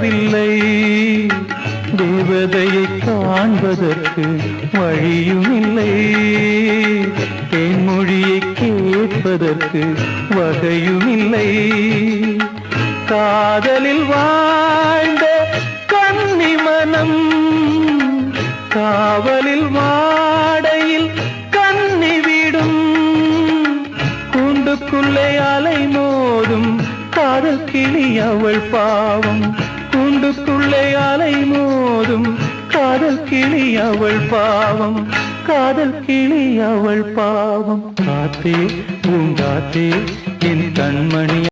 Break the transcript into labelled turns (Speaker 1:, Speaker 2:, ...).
Speaker 1: வரவில்லை. தேவதையை காண்பதற்கு வழியும் இல்லை. தேன்மொழியை கேட்பதற்கு வகையும் இல்லை. காதலில் வாழ்ந்த கன்னி மனம் காவலில் வாடையில் கன்னி விடும். கூண்டுக்குள்ளே அலை மோதும் காதல் கிளி அவள் பாவம். கூண்டுக்குள்ளே அலை மோதும் காதல் கிளி அவள் பாவம். காதல் கிளி அவள் பாவம். காத்தே பூங்காத்தே என் கண்மணி